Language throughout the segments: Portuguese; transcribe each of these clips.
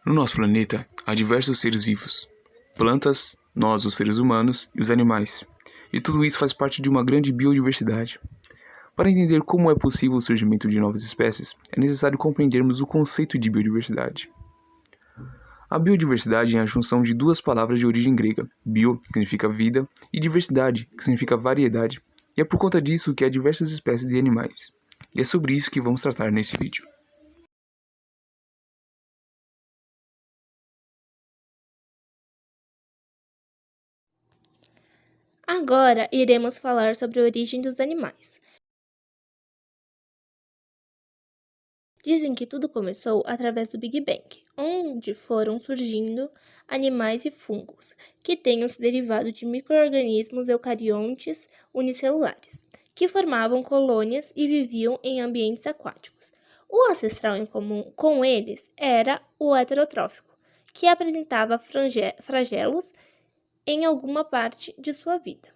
No nosso planeta, há diversos seres vivos. Plantas, nós, os seres humanos e os animais. E tudo isso faz parte de uma grande biodiversidade. Para entender como é possível o surgimento de novas espécies, é necessário compreendermos o conceito de biodiversidade. A biodiversidade é a junção de duas palavras de origem grega, bio, que significa vida, e diversidade, que significa variedade. E é por conta disso que há diversas espécies de animais. E é sobre isso que vamos tratar nesse vídeo. Agora iremos falar sobre a origem dos animais. Dizem que tudo começou através do Big Bang, onde foram surgindo animais e fungos, que tenham se derivado de micro-organismos eucariontes unicelulares, que formavam colônias e viviam em ambientes aquáticos. O ancestral em comum com eles era o heterotrófico, que apresentava flagelos em alguma parte de sua vida.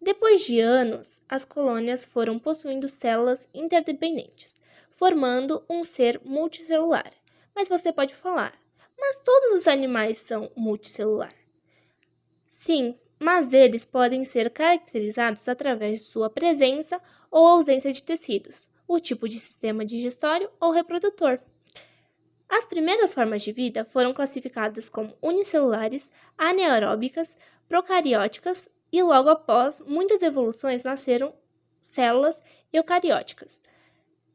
Depois de anos, as colônias foram possuindo células interdependentes, formando um ser multicelular. Mas você pode falar, mas todos os animais são multicelular? Sim, mas eles podem ser caracterizados através de sua presença ou ausência de tecidos, o tipo de sistema digestório ou reprodutor. As primeiras formas de vida foram classificadas como unicelulares, anaeróbicas, procarióticas e logo após muitas evoluções nasceram células eucarióticas.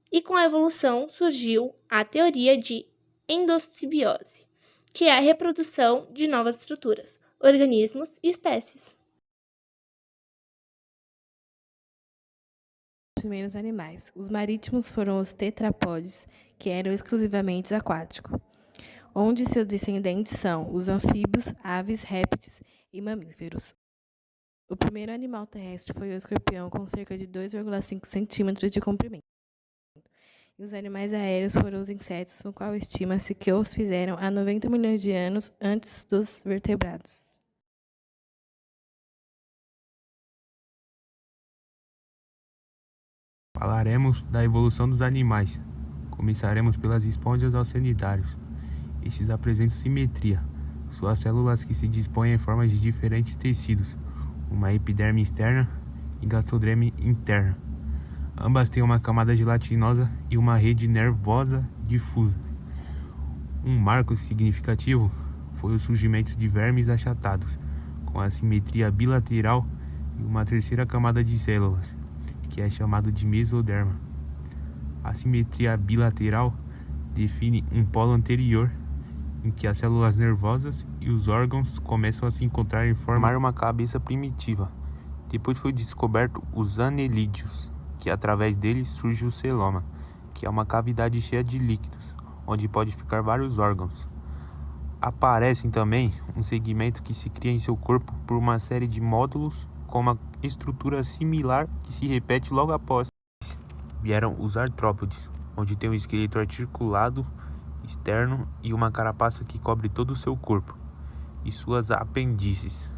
E com a evolução surgiu a teoria de endossimbiose, que é a reprodução de novas estruturas, organismos e espécies. Os primeiros animais. Os marítimos foram os tetrapodes, que eram exclusivamente aquáticos, onde seus descendentes são os anfíbios, aves, répteis e mamíferos. O primeiro animal terrestre foi o escorpião, com cerca de 2,5 centímetros de comprimento. E os animais aéreos foram os insetos, no qual estima-se que os fizeram há 90 milhões de anos antes dos vertebrados. Falaremos da evolução dos animais. Começaremos pelas esponjas oceanidárias. Estes apresentam simetria. Suas células que se dispõem em formas de diferentes tecidos, uma epiderme externa e gastrosderme interna. Ambas têm uma camada gelatinosa e uma rede nervosa difusa. Um marco significativo foi o surgimento de vermes achatados, com a simetria bilateral e uma terceira camada de células, que é chamado de mesoderma. A simetria bilateral define um polo anterior em que as células nervosas e os órgãos começam a se encontrar e formar uma cabeça primitiva. Depois foi descoberto os anelídeos, que através deles surge o celoma, que é uma cavidade cheia de líquidos, onde pode ficar vários órgãos. Aparecem também um segmento que se cria em seu corpo por uma série de módulos com uma estrutura similar que se repete logo após. Vieram os artrópodes, onde tem um esqueleto articulado externo e uma carapaça que cobre todo o seu corpo e suas apêndices.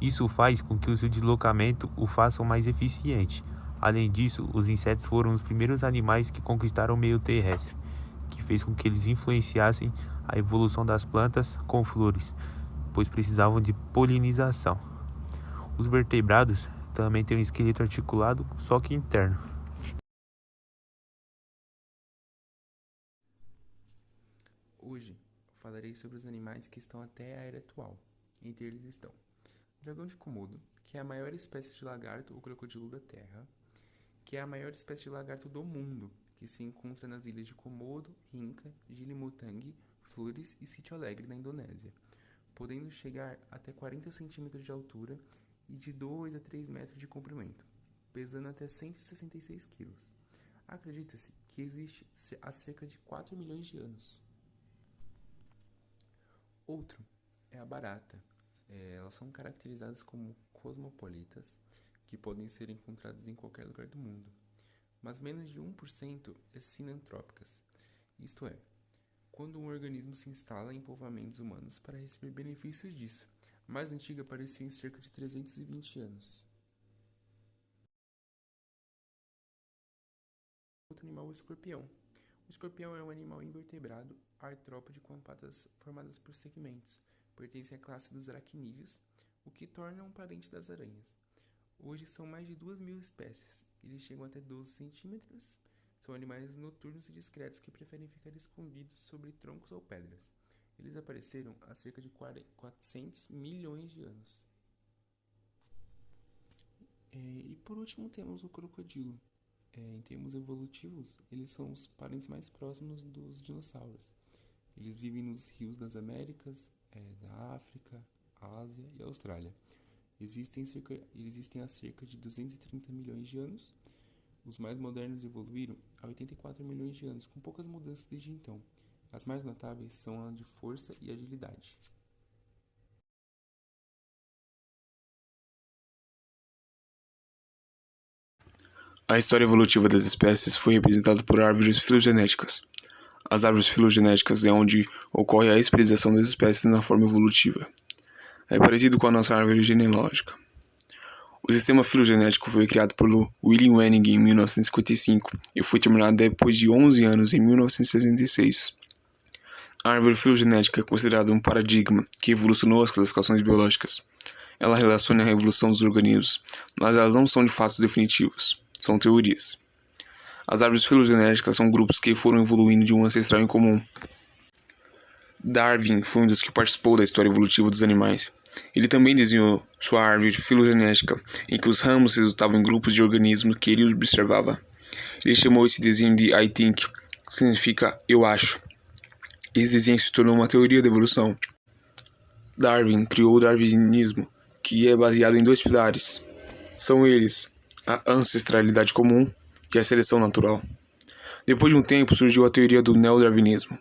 Isso faz com que o seu deslocamento o façam mais eficiente. Além disso, os insetos foram os primeiros animais que conquistaram o meio terrestre, que fez com que eles influenciassem a evolução das plantas com flores, pois precisavam de polinização. Os vertebrados também têm um esqueleto articulado, só que interno. Hoje falarei sobre os animais que estão até a era atual. Entre eles estão o dragão de Komodo, que é a maior espécie de lagarto ou crocodilo da Terra, que é a maior espécie de lagarto do mundo, que se encontra nas ilhas de Komodo, Inca, Gili Mutang, Flores e Sítio Alegre, na Indonésia, podendo chegar até 40 centímetros de altura e de 2 a 3 metros de comprimento, pesando até 166 quilos. Acredita-se que existe há cerca de 4 milhões de anos. Outro é a barata. Elas são caracterizadas como cosmopolitas, que podem ser encontradas em qualquer lugar do mundo, mas menos de 1% é sinantrópicas, isto é, quando um organismo se instala em povoamentos humanos para receber benefícios disso. A mais antiga apareceu em cerca de 320 anos. Outro animal é o escorpião. escorpião é um animal invertebrado artrópode com patas formadas por segmentos. Pertence à classe dos aracnídeos, o que torna um parente das aranhas. Hoje são mais de 2.000 espécies. Eles chegam até 12 centímetros. São animais noturnos e discretos que preferem ficar escondidos sobre troncos ou pedras. Eles apareceram há cerca de 400 milhões de anos. E por último temos o crocodilo. Em termos evolutivos, eles são os parentes mais próximos dos dinossauros. Eles vivem nos rios das Américas, da África, Ásia e Austrália. Existem há cerca de 230 milhões de anos. Os mais modernos evoluíram há 84 milhões de anos, com poucas mudanças desde então. As mais notáveis são a de força e agilidade. A história evolutiva das espécies foi representada por árvores filogenéticas. As árvores filogenéticas é onde ocorre a especialização das espécies na forma evolutiva. É parecido com a nossa árvore genealógica. O sistema filogenético foi criado por William Wenning em 1955 e foi terminado depois de 11 anos, em 1966. A árvore filogenética é considerada um paradigma que evolucionou as classificações biológicas. Ela relaciona a evolução dos organismos, mas elas não são de fatos definitivos, são teorias. As árvores filogenéticas são grupos que foram evoluindo de um ancestral em comum. Darwin foi um dos que participou da história evolutiva dos animais. Ele também desenhou sua árvore filogenética, em que os ramos resultavam em grupos de organismos que ele observava. Ele chamou esse desenho de I think, que significa eu acho. Esse desenho se tornou uma teoria da evolução. Darwin criou o darwinismo, que é baseado em 2 pilares. São eles a ancestralidade comum e a seleção natural. Depois de um tempo surgiu a teoria do neodarwinismo.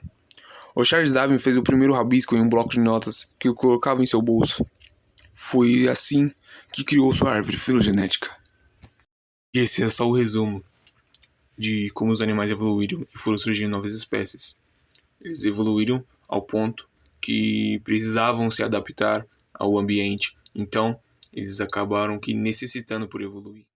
O Charles Darwin fez o primeiro rabisco em um bloco de notas que o colocava em seu bolso. Foi assim que criou sua árvore filogenética. E esse é só o resumo de como os animais evoluíram e foram surgindo novas espécies. Eles evoluíram ao ponto que precisavam se adaptar ao ambiente, então eles acabaram necessitando por evoluir.